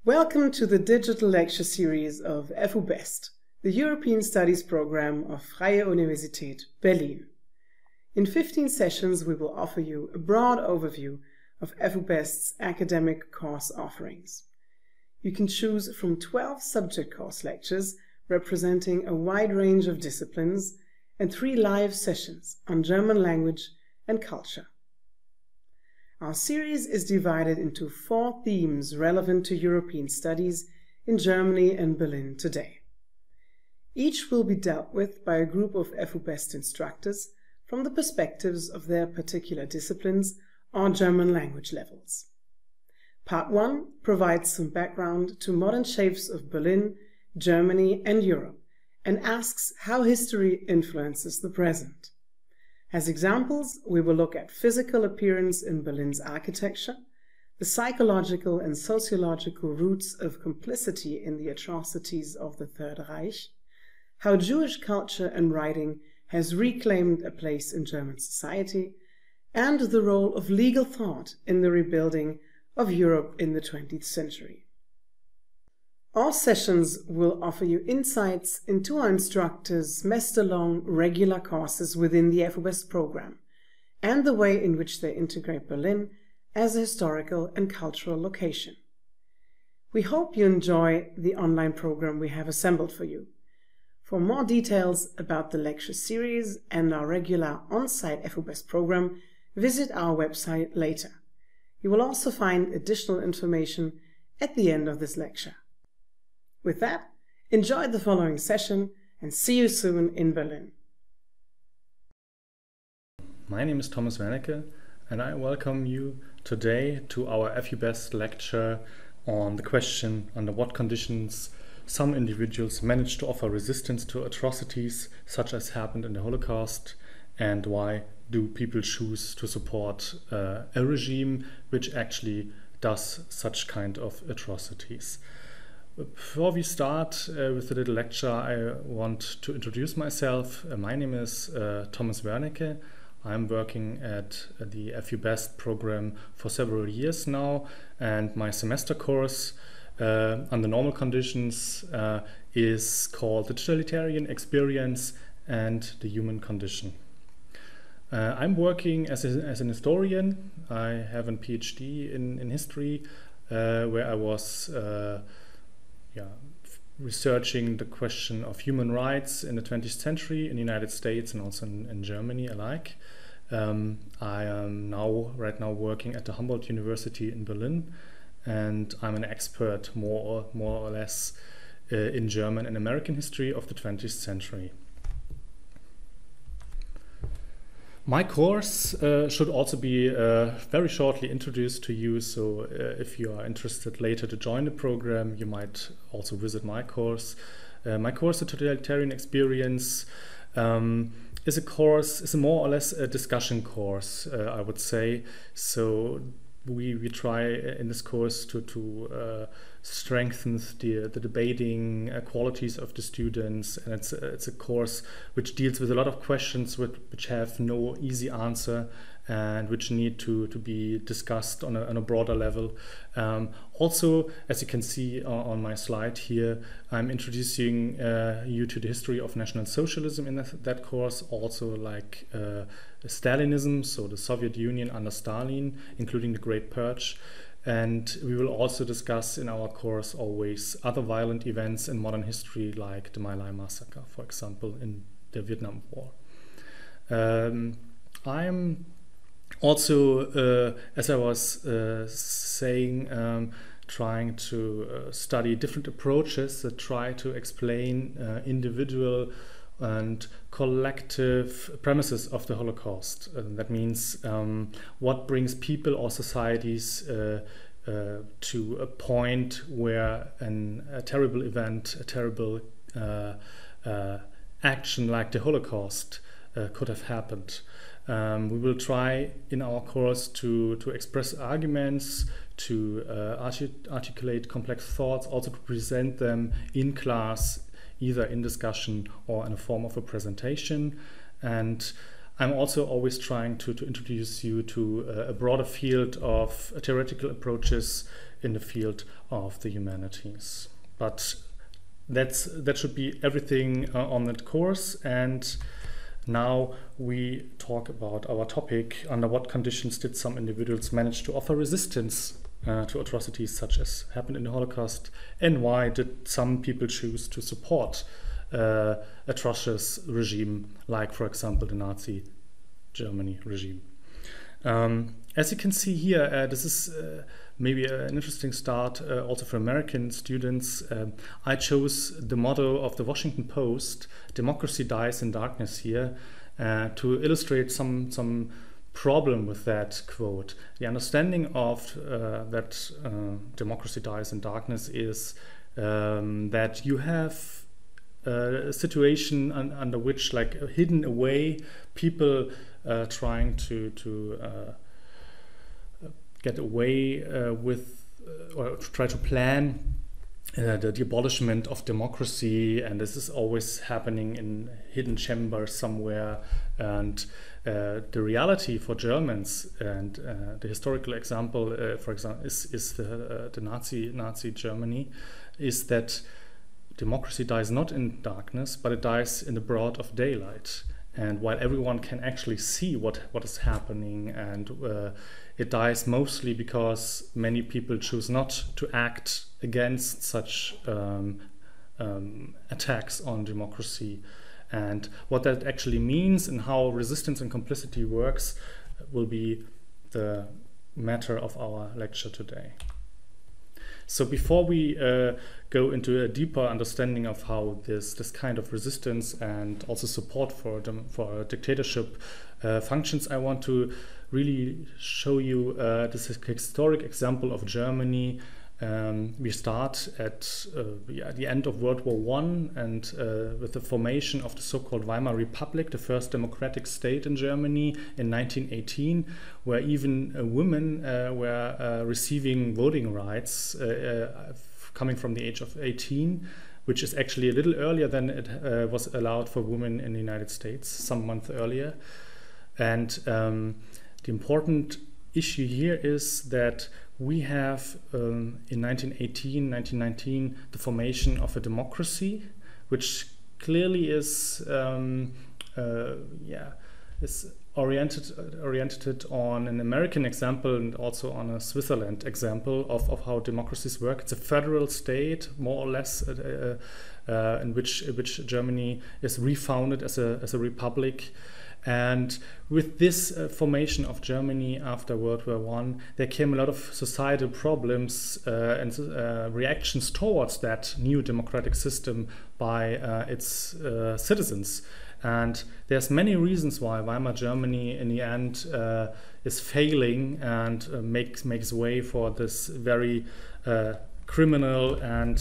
Welcome to the digital lecture series of FU Best, the European Studies program of Freie Universität, Berlin. In 15 sessions, we will offer you a broad overview of FU Best's academic course offerings. You can choose from 12 subject course lectures representing a wide range of disciplines and 3 live sessions on German language and culture. Our series is divided into 4 themes relevant to European studies in Germany and Berlin today. Each will be dealt with by a group of FU Best instructors from the perspectives of their particular disciplines or German language levels. Part 1 provides some background to modern shapes of Berlin, Germany and Europe and asks how history influences the present. As examples, we will look at physical appearance in Berlin's architecture, the psychological and sociological roots of complicity in the atrocities of the Third Reich, how Jewish culture and writing has reclaimed a place in German society, and the role of legal thought in the rebuilding of Europe in the 20th century. All sessions will offer you insights into our instructors' semester-long regular courses within the FU Best program and the way in which they integrate Berlin as a historical and cultural location. We hope you enjoy the online program we have assembled for you. For more details about the lecture series and our regular on-site FU Best program, visit our website later. You will also find additional information at the end of this lecture. With that, enjoy the following session and see you soon in Berlin. My name is Thomas Werneke and I welcome you today to our FU Best lecture on the question under what conditions some individuals manage to offer resistance to atrocities such as happened in the Holocaust, and why do people choose to support a regime which actually does such kind of atrocities. Before we start with the little lecture, I want to introduce myself. My name is Thomas Werneke. I'm working at the FU Best program for several years now, and my semester course under normal conditions is called the Totalitarian Experience and the Human Condition. I'm working as an historian. I have a PhD in history where I was researching the question of human rights in the 20th century in the United States and also in Germany alike. I am right now working at the Universität in Berlin, and I'm an expert more or less in German and American history of the 20th century. My course should also be very shortly introduced to you, so if you are interested later to join the program, you might also visit my course. My course, The Totalitarian Experience, is a more or less a discussion course, I would say. So we try in this course to strengthen the debating qualities of the students, and it's a course which deals with a lot of questions which have no easy answer and which need to be discussed on a broader level. Also, as you can see on my slide here, I'm introducing you to the history of National Socialism in that course, also like Stalinism, so the Soviet Union under Stalin, including the Great Purge. And we will also discuss in our course always other violent events in modern history, like the My Lai massacre, for example, in the Vietnam War. I'm also, as I was saying, trying to study different approaches that try to explain individual and collective premises of the Holocaust. That means what brings people or societies to a point where a terrible event, a terrible action like the Holocaust could have happened. We will try in our course to express arguments, to articulate complex thoughts, also to present them in class, either in discussion or in a form of a presentation. And I'm also always trying to introduce you to a broader field of theoretical approaches in the field of the humanities. But that should be everything on that course. And now we talk about our topic: under what conditions did some individuals manage to offer resistance to atrocities such as happened in the Holocaust, and why did some people choose to support atrocious regime, like, for example, the Nazi Germany regime. As you can see here, this is maybe an interesting start also for American students. I chose the motto of the Washington Post, "Democracy dies in darkness," here to illustrate some problem with that quote. The understanding of that democracy dies in darkness is that you have a situation under which, like, hidden away, people trying to get away with or try to plan the abolishment of democracy, and this is always happening in hidden chambers somewhere. And the reality for Germans, and the historical example, for example, is the Nazi Germany, is that democracy dies not in darkness, but it dies in the broad of daylight. And while everyone can actually see what is happening, and it dies mostly because many people choose not to act against such attacks on democracy. And what that actually means and how resistance and complicity works will be the matter of our lecture today. So before we go into a deeper understanding of how this kind of resistance and also support for a dictatorship functions, I want to really show you this historic example of Germany. We start at the end of World War I, and with the formation of the so-called Weimar Republic, the first democratic state in Germany in 1918, where even women were receiving voting rights coming from the age of 18, which is actually a little earlier than it was allowed for women in the United States, some months earlier. And the important issue here is that we have in 1919, the formation of a democracy, which clearly is oriented on an American example and also on a Switzerland example of how democracies work. It's a federal state, more or less, in which Germany is refounded as a republic. And with this formation of Germany after World War I, there came a lot of societal problems and reactions towards that new democratic system by its citizens. And there's many reasons why Weimar Germany in the end is failing and makes way for this very criminal and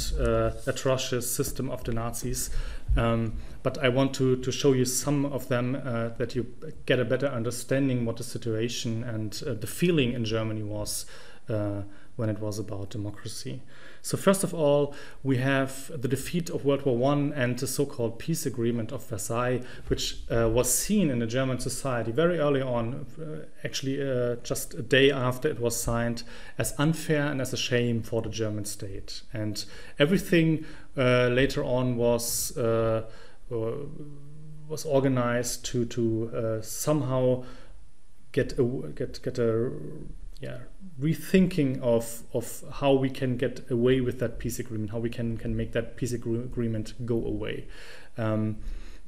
atrocious system of the Nazis. But I want to show you some of them that you get a better understanding what the situation and the feeling in Germany was when it was about democracy. So first of all, we have the defeat of World War I and the so-called peace agreement of Versailles, which was seen in the German society very early on, actually just a day after it was signed, as unfair and as a shame for the German state. And everything later on was organized to somehow get a rethinking of how we can get away with that peace agreement, how we can make that peace agreement go away.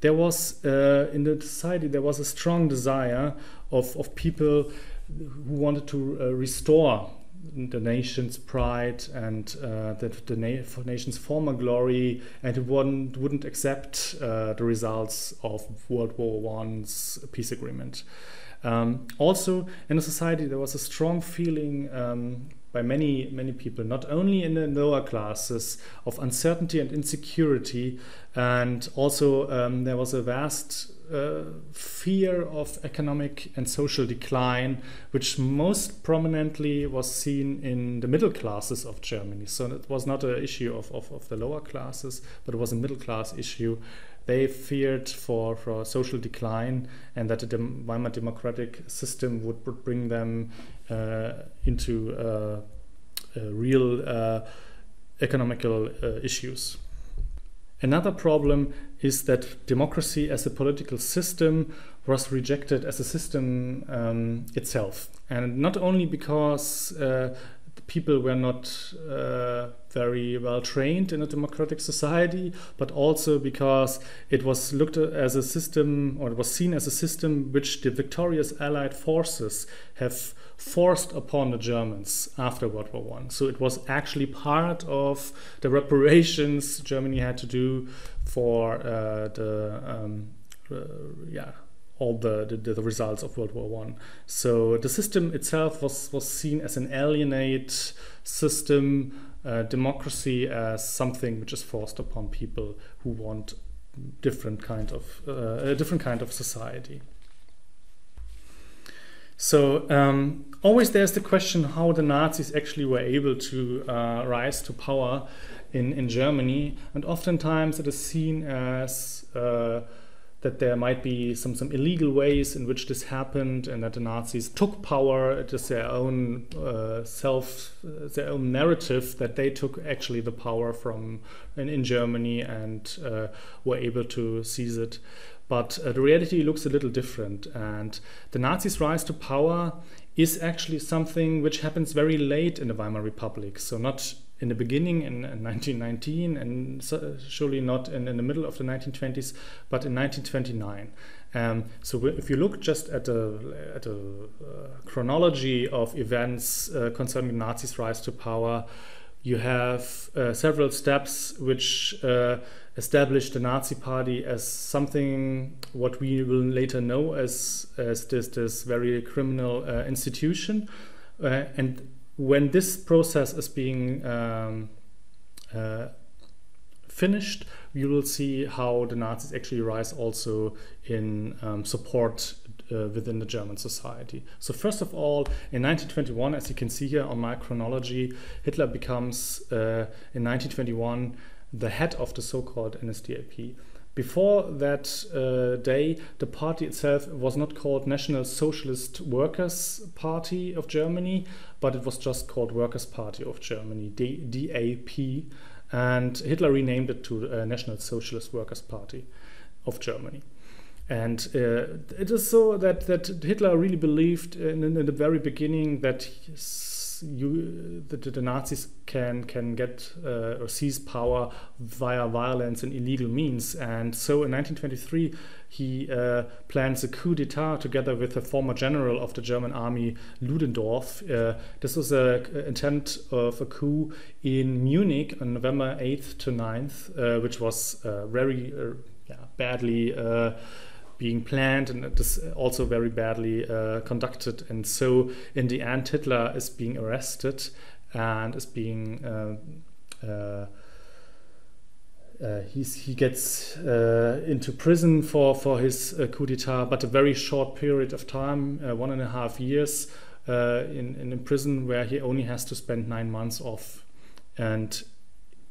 There was in the society there was a strong desire of people who wanted to restore the nation's pride and the nation's former glory, and who wouldn't accept the results of World War I's peace agreement. Also, in the society, there was a strong feeling by many people, not only in the lower classes, of uncertainty and insecurity, and also there was a vast fear of economic and social decline, which most prominently was seen in the middle classes of Germany. So it was not an issue of the lower classes, but it was a middle class issue they feared for social decline, and that the Weimar democratic system would bring them into real economical issues. Another problem is that democracy as a political system was rejected as a system itself, and not only because people were not very well trained in a democratic society, but also because it was looked at as a system, or it was seen as a system which the victorious Allied forces have forced upon the Germans after World War I. So it was actually part of the reparations Germany had to do for all the results of World War I. So the system itself was seen as an alienate system, democracy as something which is forced upon people who want a different kind of society. So always there's the question how the Nazis actually were able to rise to power in Germany, and oftentimes it is seen as that there might be some illegal ways in which this happened, and that the Nazis took power. It is their own their own narrative that they took actually the power from in Germany and were able to seize it. But the reality looks a little different, and the Nazis' rise to power is actually something which happens very late in the Weimar Republic. So not in the beginning in 1919, and surely not in the middle of the 1920s, but in 1929. So if you look just at the chronology of events concerning the Nazis' rise to power, you have several steps which established the Nazi Party as something what we will later know as this very criminal institution, and when this process is being finished, you will see how the Nazis actually rise also in support within the German society. So first of all, in 1921, as you can see here on my chronology, Hitler becomes in 1921 the head of the so-called NSDAP. Before that day, the party itself was not called National Socialist Workers' Party of Germany, but it was just called Workers' Party of Germany, DAP, and Hitler renamed it to National Socialist Workers' Party of Germany. And it is so that Hitler really believed in the very beginning that the Nazis can get or seize power via violence and illegal means. And so in 1923 he plans a coup d'etat together with a former general of the German army, Ludendorff. This was an intent of a coup in Munich on November 8th to 9th, which was very badly being planned, and it is also very badly conducted. And so in the end, Hitler is being arrested and is being he gets into prison for his coup d'etat, but a very short period of time, 1.5 years in prison, where he only has to spend 9 months off. And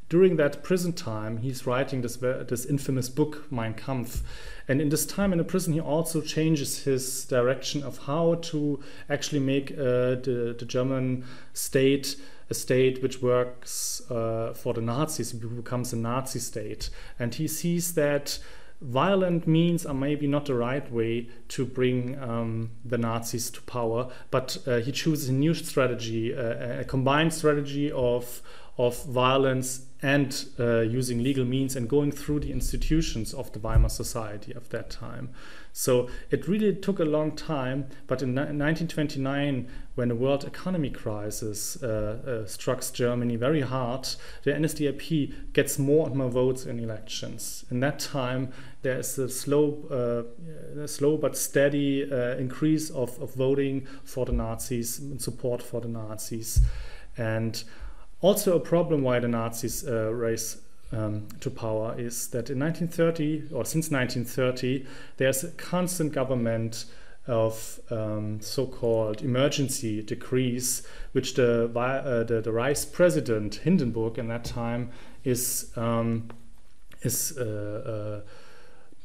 during that prison time, he's writing this infamous book, Mein Kampf. And in this time in the prison, he also changes his direction of how to actually make the German state a state which works for the Nazis, who becomes a Nazi state. And he sees that violent means are maybe not the right way to bring the Nazis to power, but he chooses a new strategy, a combined strategy of violence and using legal means and going through the institutions of the Weimar society of that time. So it really took a long time, but in 1929, when the world economy crisis struck Germany very hard, the NSDAP gets more and more votes in elections. In that time, there is a slow but steady increase of voting for the Nazis and support for the Nazis. And also a problem why the Nazis rise to power is that in 1930, or since 1930, there's a constant government of so-called emergency decrees, which the Vice President Hindenburg in that time is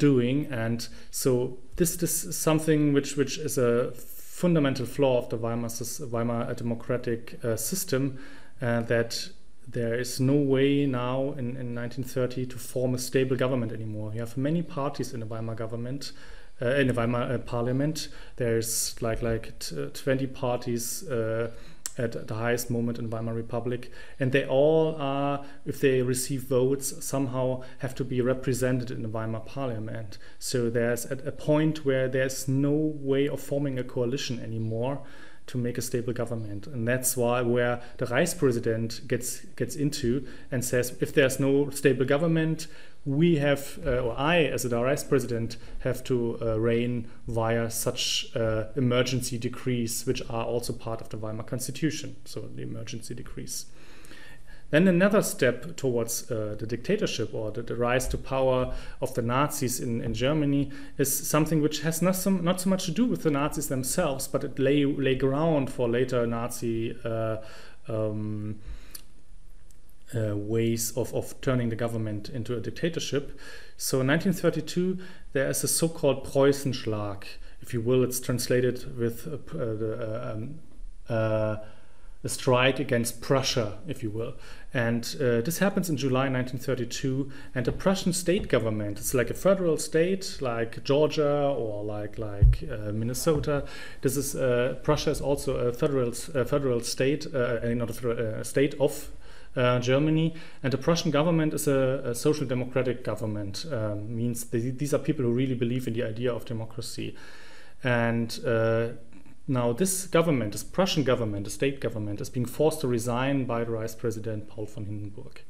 doing. And so this is something which is a fundamental flaw of the Weimar democratic system, that there is no way now in 1930 to form a stable government anymore. You have many parties in the Weimar government, in the Weimar parliament. There's like 20 parties at the highest moment in the Weimar Republic, and they all are, if they receive votes, somehow have to be represented in the Weimar parliament. So there's at a point where there's no way of forming a coalition anymore to make a stable government. And that's why where the Reichspräsident gets into and says, if there's no stable government, we have, or I as a Reichspräsident have to reign via such emergency decrees, which are also part of the Weimar Constitution, so the emergency decrees. Then another step towards the dictatorship or the rise to power of the Nazis in Germany is something which has not so much to do with the Nazis themselves, but it lay ground for later Nazi ways of turning the government into a dictatorship. So in 1932, there is a so-called Preußenschlag, if you will. It's translated with a strike against Prussia, if you will. And this happens in July 1932, and the Prussian state government, it's like a federal state, like Georgia or like Minnesota. This is Prussia is also a federal state, not a federal, state of Germany, and the Prussian government is a social democratic government. Means these are people who really believe in the idea of democracy. And now this government, this Prussian government, the state government, is being forced to resign by the Reichspräsident Paul von Hindenburg.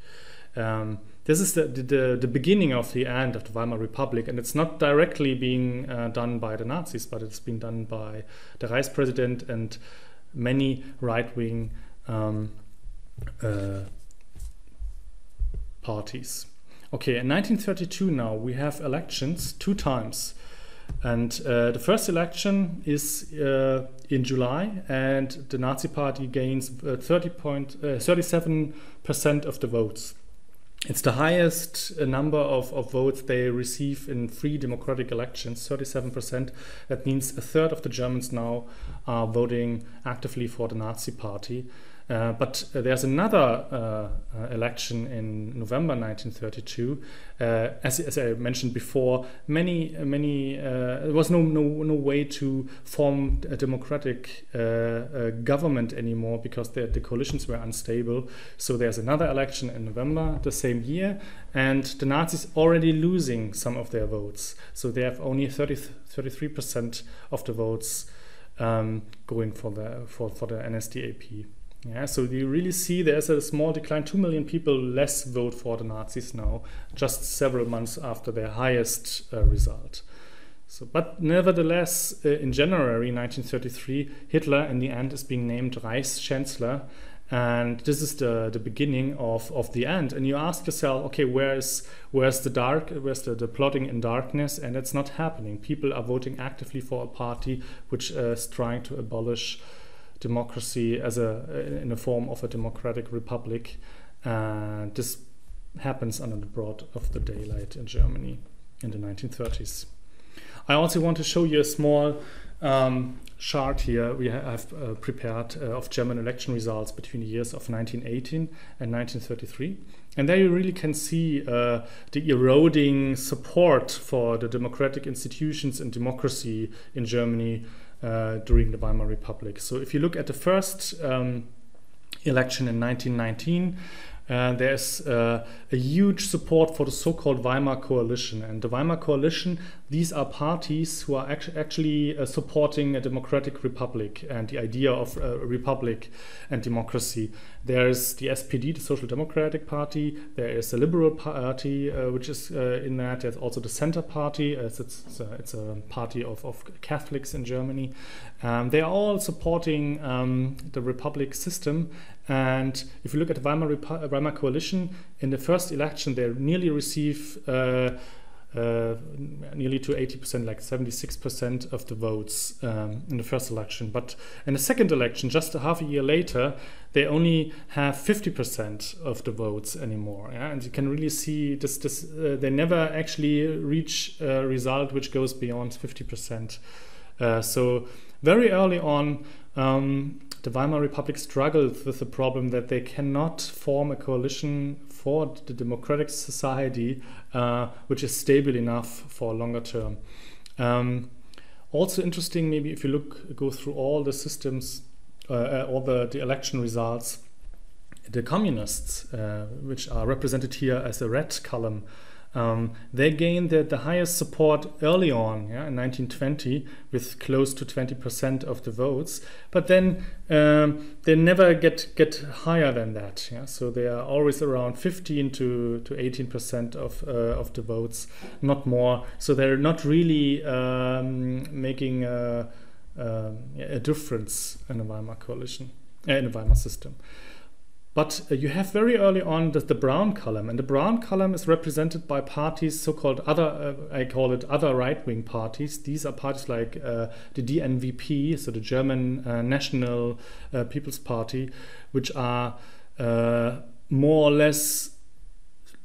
This is the beginning of the end of the Weimar Republic, and it's not directly being done by the Nazis, but it's being done by the Reichspräsident and many right-wing parties. Okay, in 1932 now we have elections 2 times. And the first election is in July, and the Nazi Party gains 37% of the votes. It's the highest number of votes they receive in free democratic elections, 37%. That means a third of the Germans now are voting actively for the Nazi Party. But there's another election in November 1932. As I mentioned before, there was no way to form a democratic government anymore because the coalitions were unstable. So there's another election in November the same year, and the Nazis already losing some of their votes. So they have only 33% of the votes going for the NSDAP. Yeah, so you really see there's a small decline. 2 million people less vote for the Nazis now, just several months after their highest result. So, but nevertheless, in January 1933, Hitler in the end is being named Reichschancellor, and this is the beginning of the end. And you ask yourself, okay, where's the plotting in darkness? And it's not happening. People are voting actively for a party which is trying to abolish democracy in the form of a democratic republic. This happens under the broad of the daylight in Germany in the 1930s. I also want to show you a small chart here we have prepared of German election results between the years of 1918 and 1933. And there you really can see the eroding support for the democratic institutions and democracy in Germany during the Weimar Republic. So if you look at the first election in 1919, there's a huge support for the so-called Weimar Coalition. And the Weimar Coalition, these are parties who are actually supporting a democratic republic and the idea of a republic and democracy. There's the SPD, the Social Democratic Party. There is a Liberal Party, which is in that. There's also the Center Party. It's a party of Catholics in Germany. They are all supporting the republic system. And if you look at the Weimar Coalition, in the first election, they nearly receive nearly to 80%, like 76% of the votes in the first election. But in the second election, just a half a year later, they only have 50% of the votes anymore. Yeah? And you can really see this. They never actually reach a result which goes beyond 50%. So very early on, the Weimar Republic struggled with the problem that they cannot form a coalition for the democratic society which is stable enough for a longer term. Also interesting, maybe if you go through all the systems, all the election results, the communists, which are represented here as a red column, they gained the highest support early on, in 1920, with close to 20% of the votes. But then they never get higher than that. Yeah? So they are always around 15 to 18% of the votes, not more. So they're not really making a difference in the Weimar coalition, in the Weimar system. But you have very early on the brown column, and the brown column is represented by parties, so-called other, I call it other right-wing parties. These are parties like the DNVP, so the German National People's Party, which are more or less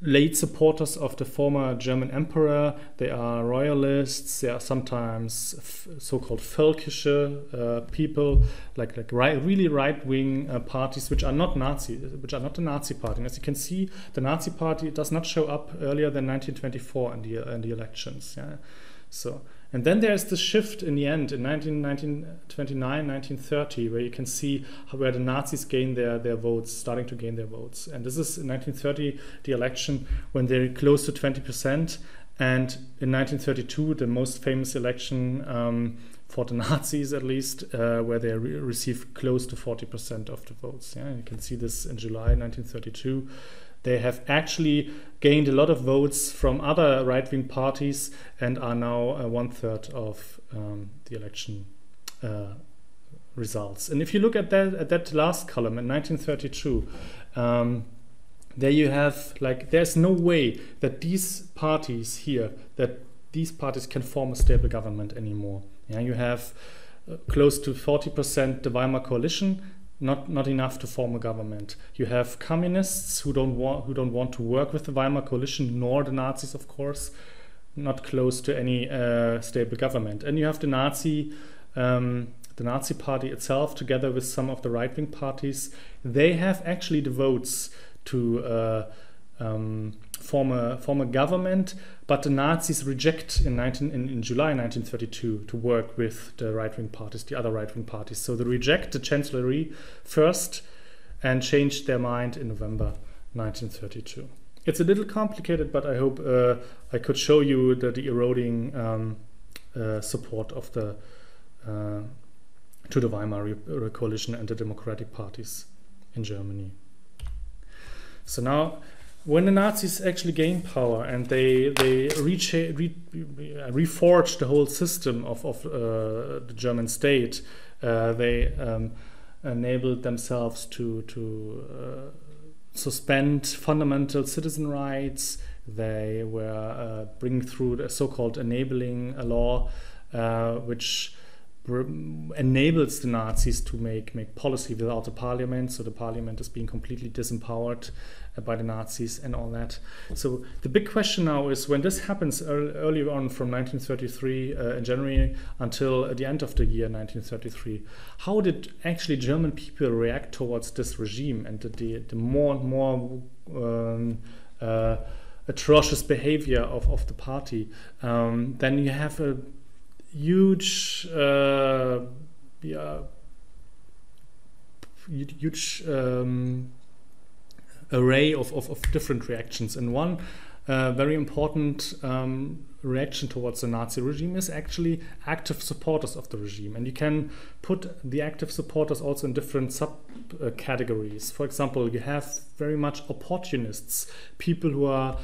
late supporters of the former German emperor. They are royalists. They are sometimes so-called völkische people, like really right-wing parties, which are not Nazi, which are not the Nazi party. And as you can see, the Nazi party does not show up earlier than 1924 in the elections. Yeah, so. And then there's the shift in the end in 1929, 1930, where you can see where the Nazis gain their votes, starting to gain their votes. And this is in 1930, the election when they're close to 20%. And in 1932, the most famous election for the Nazis, at least, where they received close to 40% of the votes. Yeah, you can see this in July 1932. They have actually gained a lot of votes from other right-wing parties and are now 1/3 of the election results. And if you look at that last column in 1932, there you have, like, there's no way that these parties here, that these parties can form a stable government anymore. Yeah, you have close to 40% the Weimar coalition. Not enough to form a government. You have communists who don't want to work with the Weimar coalition, nor the Nazis, of course, not close to any stable government. And you have the Nazi party itself, together with some of the right-wing parties. They have actually the votes to form a government, but the Nazis reject in July 1932 to work with the right-wing parties, the other right-wing parties. So they reject the chancellery first and changed their mind in November 1932. It's a little complicated, but I hope I could show you the eroding support of to the Weimar coalition and the democratic parties in Germany. So now, when the Nazis actually gained power and they reforged the whole system of the German state, they enabled themselves to suspend fundamental citizen rights. They were bringing through the so-called enabling law, which enables the Nazis to make policy without the parliament. So the parliament is being completely disempowered by the Nazis and all that. So the big question now is, when this happens early on from 1933 in January until the end of the year 1933, how did actually German people react towards this regime and the more and more atrocious behavior of the party? Then you have a huge array of different reactions. And one very important reaction towards the Nazi regime is actually active supporters of the regime. And you can put the active supporters also in different subcategories. For example, you have very much opportunists, people who are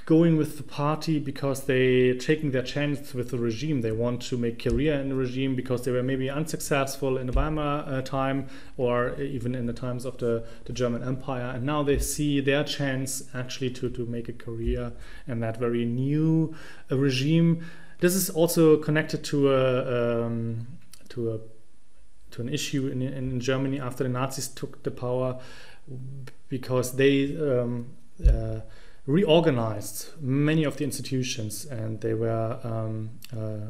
going with the party because they taking their chance with the regime. They want to make career in the regime because they were maybe unsuccessful in the Weimar time or even in the times of the German Empire, and now they see their chance actually to make a career in that very new regime. This is also connected to an issue in Germany after the Nazis took the power, because they reorganized many of the institutions, and they were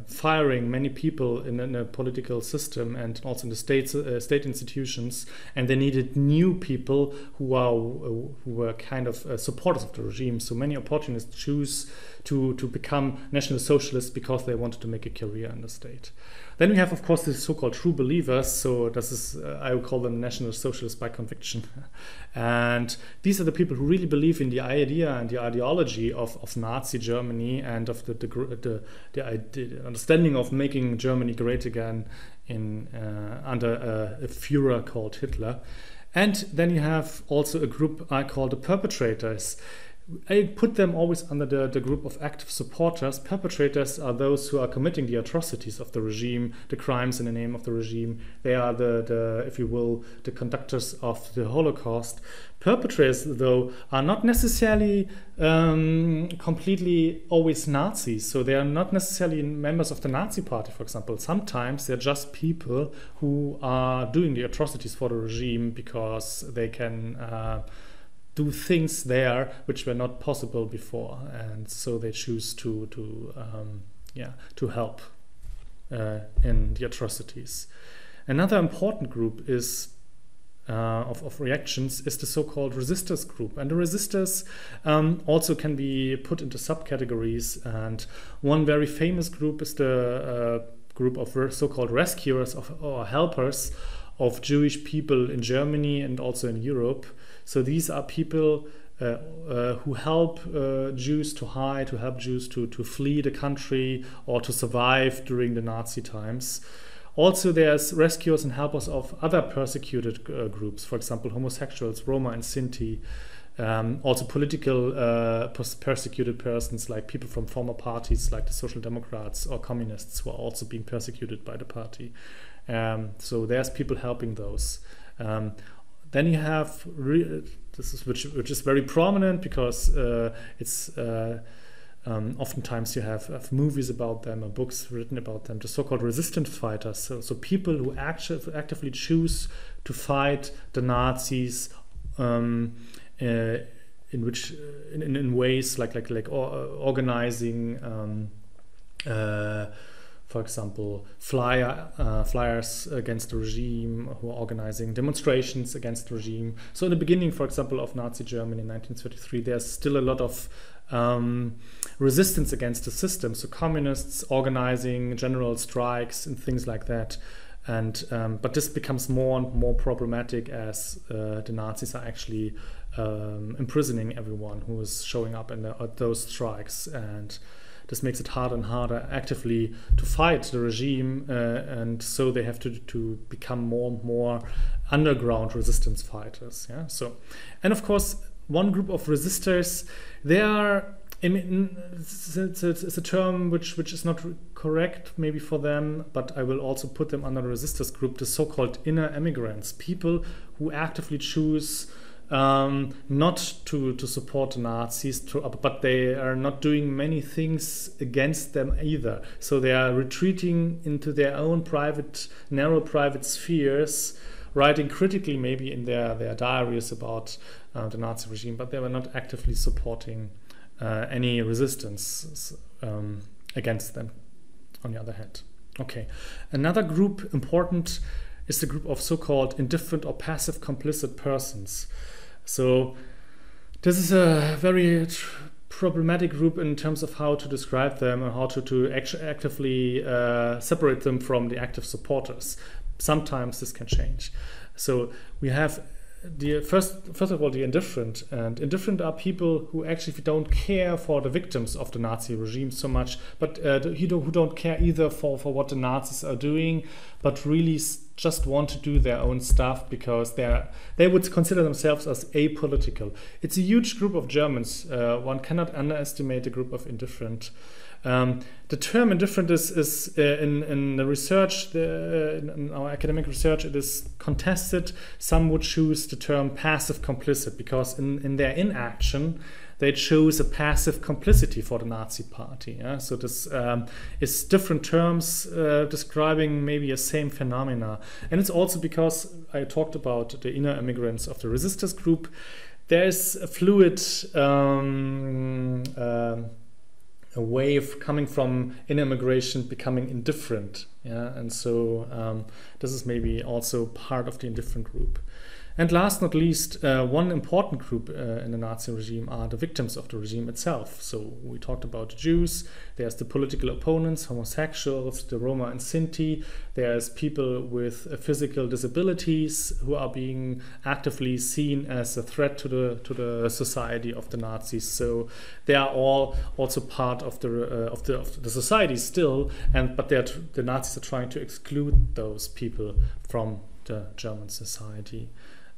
firing many people in a political system and also in the state institutions, and they needed new people who were kind of supporters of the regime. So many opportunists choose to become National Socialists because they wanted to make a career in the state. Then we have, of course, the so-called true believers. So this is, I would call them National Socialists by conviction. And these are the people who really believe in the idea and the ideology of Nazi Germany and of the understanding of making Germany great again under a Führer called Hitler. And then you have also a group I call the perpetrators. I put them always under the group of active supporters. Perpetrators are those who are committing the atrocities of the regime, the crimes in the name of the regime. They are the if you will, the conductors of the Holocaust. Perpetrators, though, are not necessarily completely always Nazis. So they are not necessarily members of the Nazi party, for example. Sometimes they're just people who are doing the atrocities for the regime because they can do things there which were not possible before, and so they choose to help in the atrocities. Another important group is of reactions is the so-called resistors group, and the resistors also can be put into subcategories. And one very famous group is the group of so-called rescuers or helpers of Jewish people in Germany and also in Europe. So these are people who help Jews to hide, who help Jews to flee the country or to survive during the Nazi times. Also, there's rescuers and helpers of other persecuted groups, for example, homosexuals, Roma and Sinti. Also political persecuted persons, like people from former parties like the Social Democrats or Communists, who are also being persecuted by the party. So there's people helping those. Then you have which is very prominent because it's oftentimes you have movies about them or books written about them. The so-called resistance fighters. So people who actively choose to fight the Nazis in ways like organizing. For example, flyers against the regime, who are organizing demonstrations against the regime. So in the beginning, for example, of Nazi Germany in 1933, there's still a lot of resistance against the system. So communists organizing general strikes and things like that. And but this becomes more and more problematic as the Nazis are actually imprisoning everyone who is showing up at those strikes, and this makes it harder and harder actively to fight the regime, and so they have to become more and more underground resistance fighters. Yeah. So, and of course, one group of resistors, they are. I mean, it's a term which is not correct maybe for them, but I will also put them under the resistors group, the so-called inner immigrants, people who actively choose not to support the Nazis, but they are not doing many things against them either. So they are retreating into their own narrow private spheres, writing critically maybe in their diaries about the Nazi regime, but they were not actively supporting any resistance against them, on the other hand. Okay, another group important is the group of so-called indifferent or passive complicit persons. So this is a very problematic group in terms of how to describe them and how to actively separate them from the active supporters. Sometimes this can change. So we have first of all, the indifferent. And indifferent are people who actually don't care for the victims of the Nazi regime so much, but who don't care either for what the Nazis are doing, but really just want to do their own stuff because they would consider themselves as apolitical. It's a huge group of Germans. One cannot underestimate the group of indifferent. The term indifferent is in the research, in our academic research, it is contested. Some would choose the term passive complicit because in their inaction, they chose a passive complicity for the Nazi party. Yeah? So this is different terms describing maybe a same phenomena. And it's also because I talked about the inner immigrants of the resistors group. There is a fluid a wave coming from inner immigration becoming indifferent, yeah, and so this is maybe also part of the indifferent group. And last not least, one important group in the Nazi regime are the victims of the regime itself. So we talked about the Jews, there's the political opponents, homosexuals, the Roma and Sinti, there's people with physical disabilities who are being actively seen as a threat to the society of the Nazis. So they are all also part of the society still, but the Nazis are trying to exclude those people from the German society.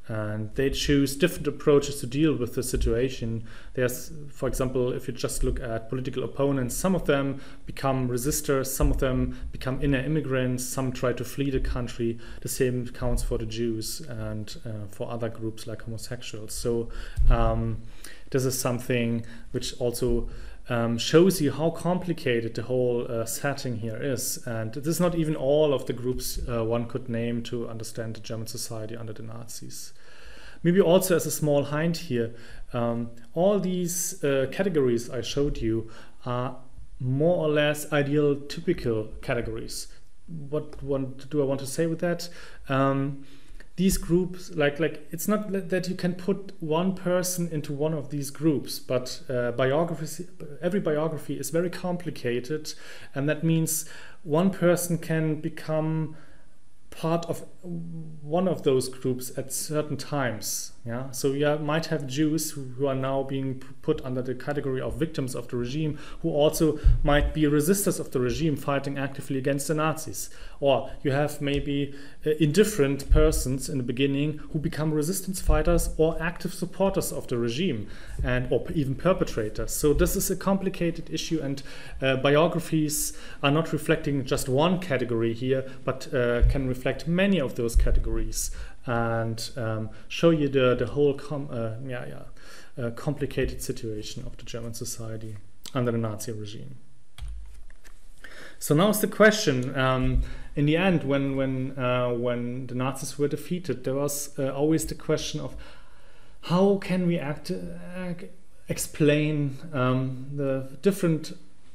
And they choose different approaches to deal with the situation. There's, for example, if you just look at political opponents, some of them become resistors, some of them become inner immigrants, some try to flee the country. The same counts for the Jews and for other groups like homosexuals. So this is something which also shows you how complicated the whole setting here is. And this is not even all of the groups one could name to understand the German society under the Nazis. Maybe also as a small hint here, all these categories I showed you are more or less ideal typical categories. What do I want to say with that? These groups, like it's not that you can put one person into one of these groups, but every biography is very complicated, and that means one person can become part of one of those groups at certain times. Yeah, so you might have Jews who are now being put under the category of victims of the regime, who also might be resistors of the regime fighting actively against the Nazis. Or you have maybe indifferent persons in the beginning who become resistance fighters or active supporters of the regime, or even perpetrators. So this is a complicated issue, and biographies are not reflecting just one category here, but can reflect many of those categories and show you the whole complicated situation of the German society under the Nazi regime. So now is the question. In the end, when the Nazis were defeated, there was always the question of how can we explain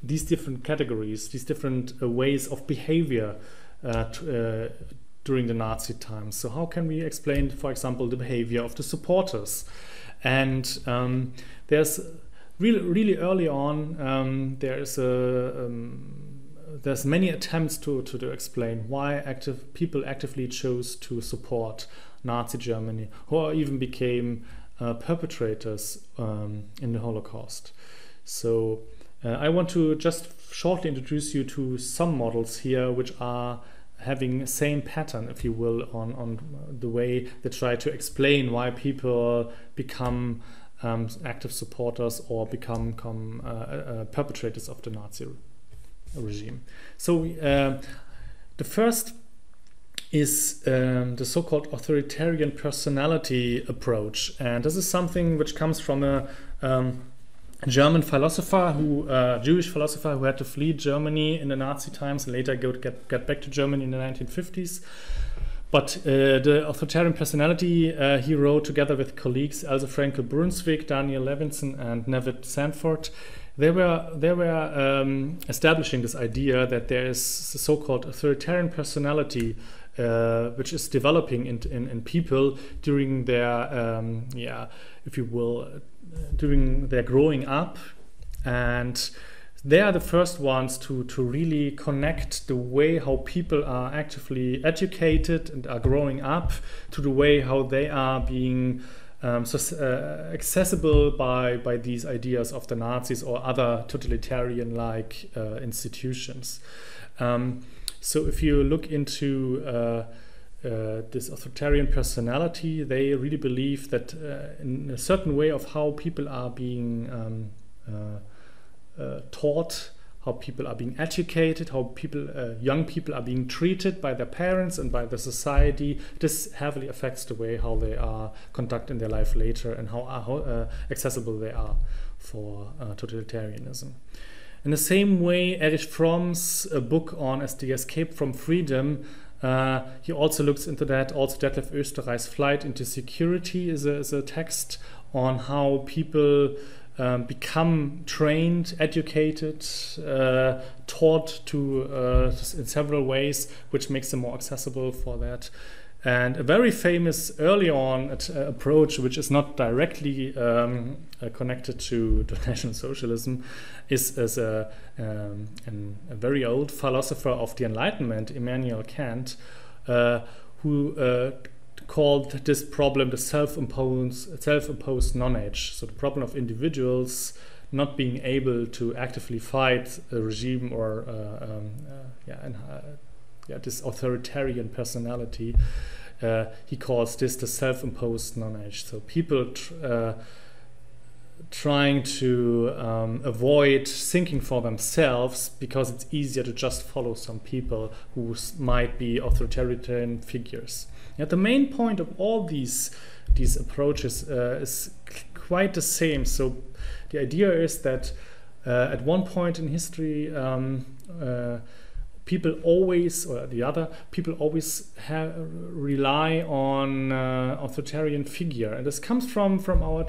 these different categories, these different ways of behavior during the Nazi times. So how can we explain, for example, the behavior of the supporters? And there's really early on there's many attempts to explain why people actively chose to support Nazi Germany, or even became perpetrators in the Holocaust. So I want to just shortly introduce you to some models here which are having the same pattern, if you will, on the way they try to explain why people become active supporters or become perpetrators of the Nazi regime. So the first is the so-called authoritarian personality approach, and this is something which comes from a German philosopher, Jewish philosopher who had to flee Germany in the Nazi times and later get back to Germany in the 1950s. But the authoritarian personality he wrote together with colleagues Else Frankel Brunswick, Daniel Levinson, and Nevitt Sanford. They were establishing this idea that there is a so-called authoritarian personality which is developing in people during their, if you will, during their growing up, and they are the first ones to really connect the way how people are actively educated and are growing up to the way how they are being accessible by these ideas of the Nazis or other totalitarian-like institutions. So if you look into this authoritarian personality, they really believe that in a certain way of how people are being taught, how people are being educated, how young people are being treated by their parents and by the society. This heavily affects the way how they are conducting their life later and how accessible they are for totalitarianism. In the same way, Erich Fromm's book on The Escape from Freedom, he also looks into that. Also, Detlef Oesterreich's Flight into Security is a text on how people become trained, educated, taught to in several ways, which makes them more accessible for that. And a very famous early on approach, which is not directly connected to National Socialism, is a very old philosopher of the Enlightenment, Immanuel Kant, who called this problem the self-imposed non-age. So the problem of individuals not being able to actively fight a regime or this authoritarian personality. He calls this the self-imposed non-age. So people trying to avoid thinking for themselves because it's easier to just follow some people who might be authoritarian figures. The main point of all these approaches is quite the same. So the idea is that at one point in history, people always rely on authoritarian figure, and this comes from our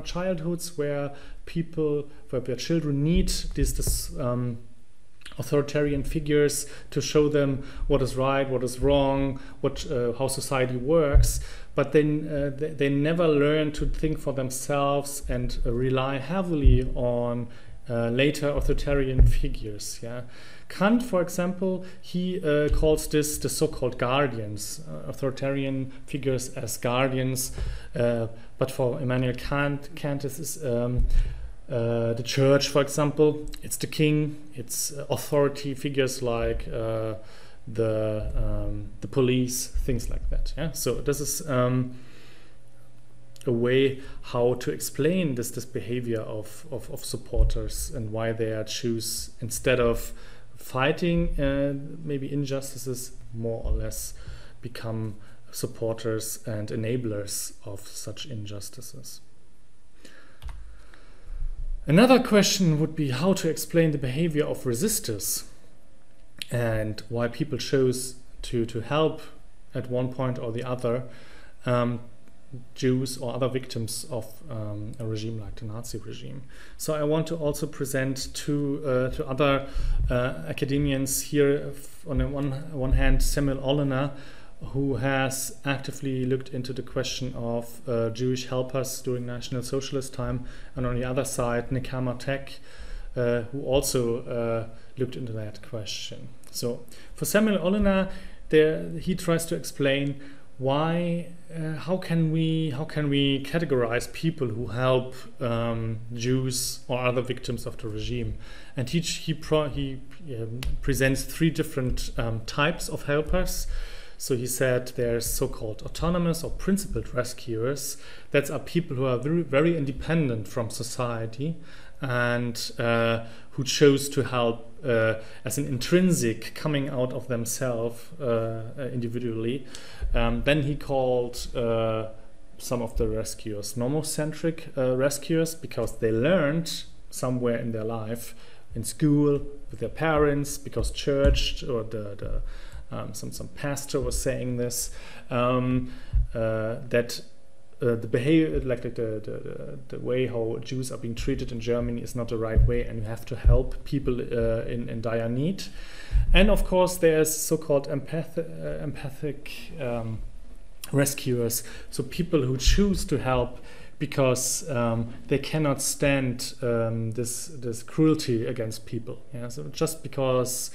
childhoods, where children need this authoritarian figures to show them what is right, what is wrong, how society works. But then they never learn to think for themselves and rely heavily on later authoritarian figures. Kant, for example, he calls this the so-called guardians, authoritarian figures as guardians. But for Immanuel Kant this is the church, for example. It's the king. It's authority figures like the police, things like that. So this is a way how to explain this behavior of supporters and why they choose, instead of fighting maybe injustices, more or less become supporters and enablers of such injustices. Another question would be how to explain the behavior of resistors and why people chose to help at one point or the other Jews or other victims of a regime like the Nazi regime. So I want to also present two other academians here. On the one hand, Samuel Oliner, who has actively looked into the question of Jewish helpers during National Socialist time, and on the other side, Nekama Tech, who also looked into that question. So for Samuel Oliner, he tries to explain why, how can we categorize people who help Jews or other victims of the regime? And he presents three different types of helpers. So he said there's so-called autonomous or principled rescuers. That are people who are very, very independent from society and who chose to help as an intrinsic coming out of themselves individually. Then he called some of the rescuers nomocentric rescuers, because they learned somewhere in their life, in school, with their parents, because church or some pastor was saying this, that the behavior, like the way how Jews are being treated in Germany is not the right way, and you have to help people in dire need. And of course, there's so-called empathic rescuers, so people who choose to help because they cannot stand this cruelty against people. Yeah? So just because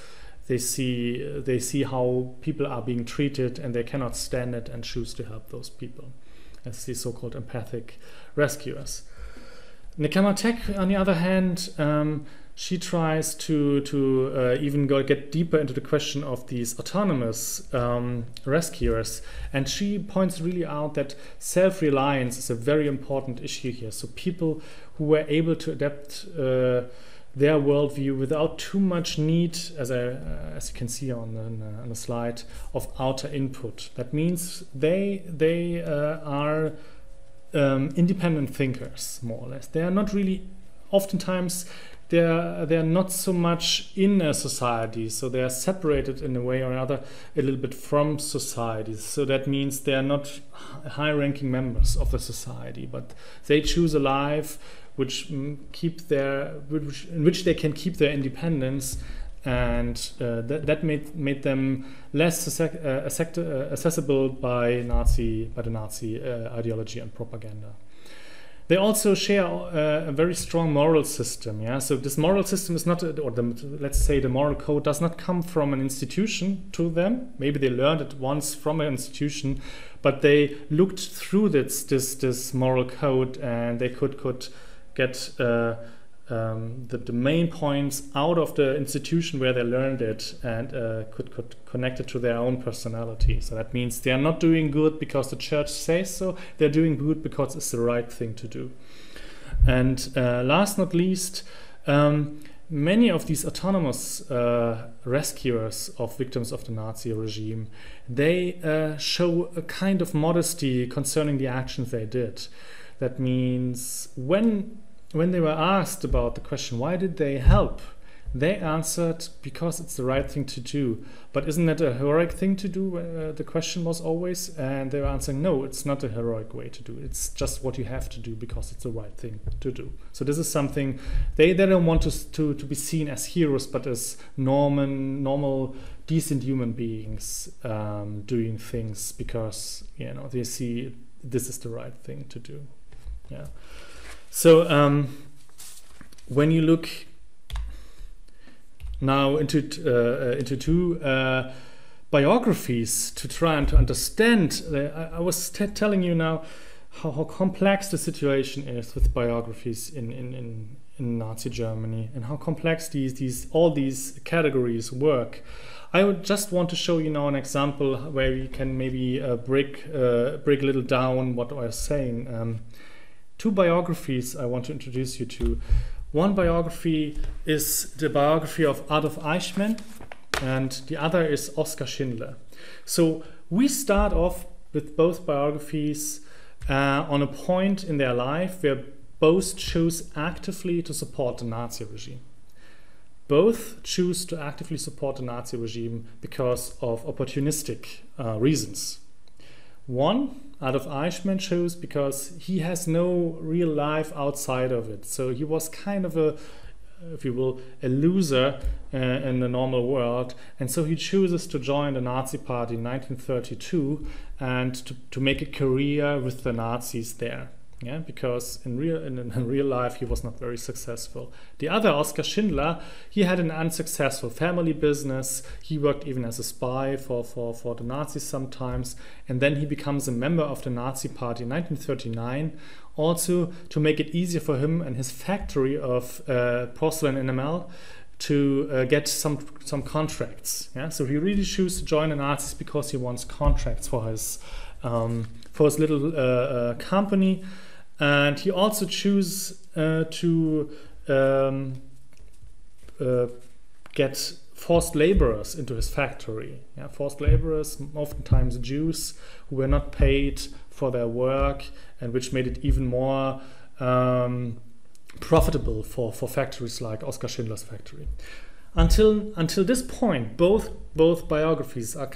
they see how people are being treated and they cannot stand it and choose to help those people. As the so-called empathic rescuers. Nekama Tek, on the other hand, she tries to even get deeper into the question of these autonomous rescuers, and she points really out that self-reliance is a very important issue here. So people who were able to adapt their worldview without too much need, as you can see on the slide, of outer input. That means they are independent thinkers, more or less. They are not really, oftentimes they are not so much in a society, so they are separated in a way or another a little bit from society. So that means they are not high-ranking members of the society, but they choose a life in which they can keep their independence, and that made them less accessible by the Nazi ideology and propaganda. They also share a very strong moral system. Yeah, so this moral system is not, let's say the moral code does not come from an institution to them. Maybe they learned it once from an institution, but they looked through this moral code, and they could get the main points out of the institution where they learned it, and could connect it to their own personality. So that means they are not doing good because the church says so, they're doing good because it's the right thing to do. And last not least, many of these autonomous rescuers of victims of the Nazi regime, they show a kind of modesty concerning the actions they did. That means when they were asked about the question, why did they help? They answered, because it's the right thing to do. But isn't that a heroic thing to do? The question was always, and they were answering, no, it's not a heroic way to do. It's just what you have to do because it's the right thing to do. So this is something, they don't want to be seen as heroes, but as normal, decent human beings doing things because, they see this is the right thing to do. Yeah. So when you look now into two biographies to try and to understand, I was telling you now how complex the situation is with biographies in Nazi Germany, and how complex all these categories work. I would just want to show you now an example where you can maybe break a little down what I was saying. Two biographies I want to introduce you to. One biography is the biography of Adolf Eichmann, and the other is Oskar Schindler. So we start off with both biographies on a point in their life where both choose actively to support the Nazi regime. Both choose to actively support the Nazi regime because of opportunistic reasons. One, Adolf Eichmann, chose because he has no real life outside of it. So he was kind of a loser in the normal world. And so he chooses to join the Nazi Party in 1932 and to make a career with the Nazis there. Yeah, because in real life he was not very successful. The other, Oskar Schindler, he had an unsuccessful family business. He worked even as a spy for the Nazis sometimes, and then he becomes a member of the Nazi Party in 1939, also to make it easier for him and his factory of porcelain enamel to get some contracts. Yeah, so he really chooses to join the Nazis because he wants contracts for his little company. And he also chooses to get forced laborers into his factory. Yeah, forced laborers, oftentimes Jews, who were not paid for their work, and which made it even more profitable for factories like Oskar Schindler's factory. Until this point, both biographies are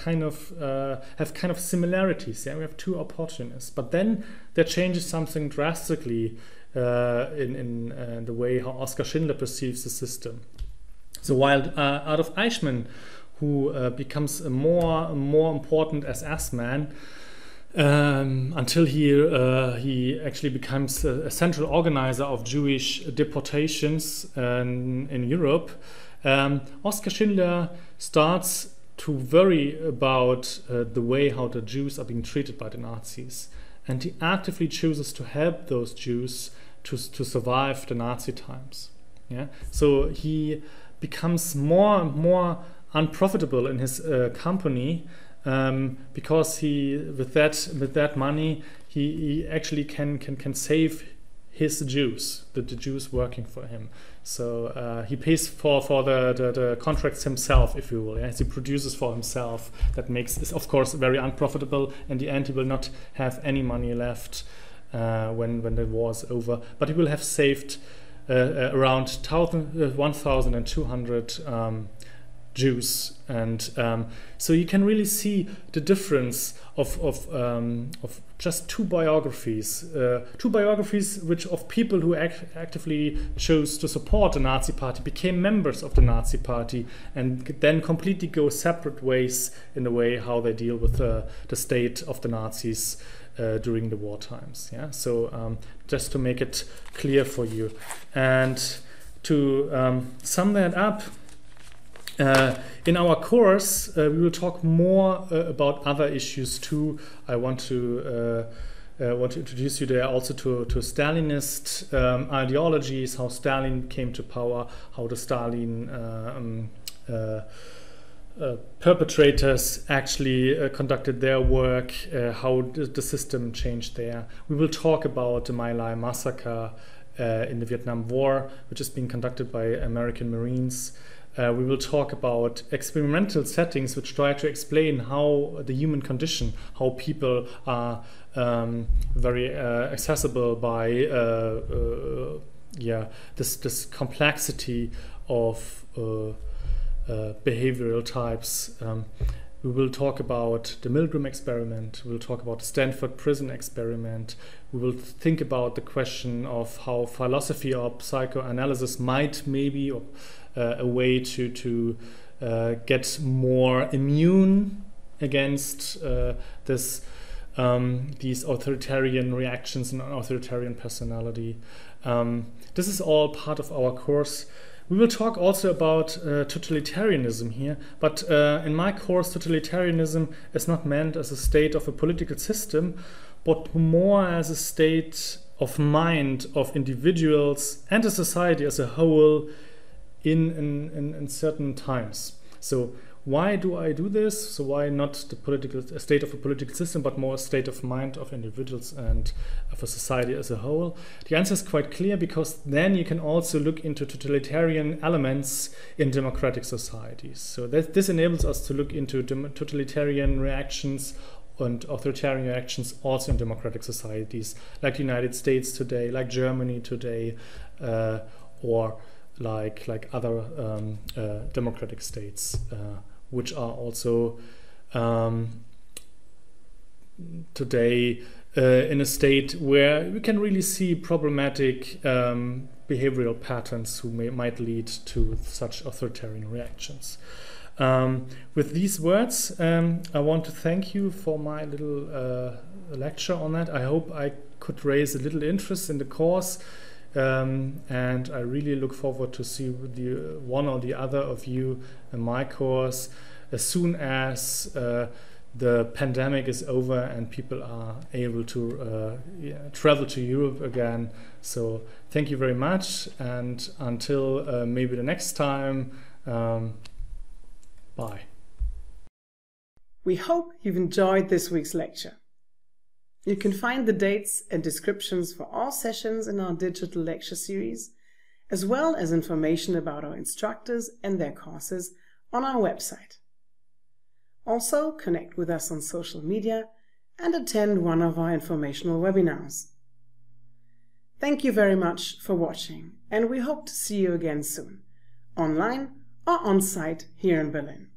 have kind of similarities. Yeah, we have two opportunists, but then there changes something drastically in the way how Oskar Schindler perceives the system. So while Adolf Eichmann, who becomes more important SS man, until he actually becomes a central organizer of Jewish deportations in Europe. Oskar Schindler starts to worry about the way how the Jews are being treated by the Nazis, and he actively chooses to help those Jews to survive the Nazi times. Yeah, so he becomes more and more unprofitable in his company, because he with that money he actually can save his Jews, the Jews working for him. So he pays for the contracts himself, if you will. As he produces for himself, that makes it, of course, very unprofitable. In the end, he will not have any money left when the war is over. But he will have saved around 1,200 Jews, and so you can really see the difference of just two biographies which of people who actively chose to support the Nazi Party, became members of the Nazi Party, and then completely go separate ways in the way how they deal with the state of the Nazis during the war times. Yeah, so just to make it clear for you, and to sum that up. In our course, we will talk more about other issues too. I want to introduce you there also to Stalinist ideologies, how Stalin came to power, how the Stalin perpetrators actually conducted their work, how the system changed there. We will talk about the My Lai massacre in the Vietnam War, which is being conducted by American Marines. We will talk about experimental settings which try to explain how the human condition, how people are very accessible by this complexity of behavioral types. We will talk about the Milgram experiment. We will talk about the Stanford prison experiment. We will think about the question of how philosophy or psychoanalysis might maybe a way to get more immune against these authoritarian reactions and authoritarian personality. This is all part of our course. We will talk also about totalitarianism here, but in my course, totalitarianism is not meant as a state of a political system, but more as a state of mind of individuals and a society as a whole in certain times. So why do I do this? So why not a state of a political system, but more a state of mind of individuals and of a society as a whole? The answer is quite clear, because then you can also look into totalitarian elements in democratic societies. So this enables us to look into totalitarian reactions and authoritarian reactions also in democratic societies, like the United States today, like Germany today, or like other democratic states, which are also today in a state where we can really see problematic behavioral patterns who might lead to such authoritarian reactions. With these words, I want to thank you for my little lecture on that. I hope I could raise a little interest in the course. And I really look forward to see the one or the other of you in my course as soon as the pandemic is over and people are able to travel to Europe again. So thank you very much, and until maybe the next time, bye. We hope you've enjoyed this week's lecture. You can find the dates and descriptions for all sessions in our digital lecture series, as well as information about our instructors and their courses on our website. Also, connect with us on social media and attend one of our informational webinars. Thank you very much for watching, and we hope to see you again soon, online or on-site here in Berlin.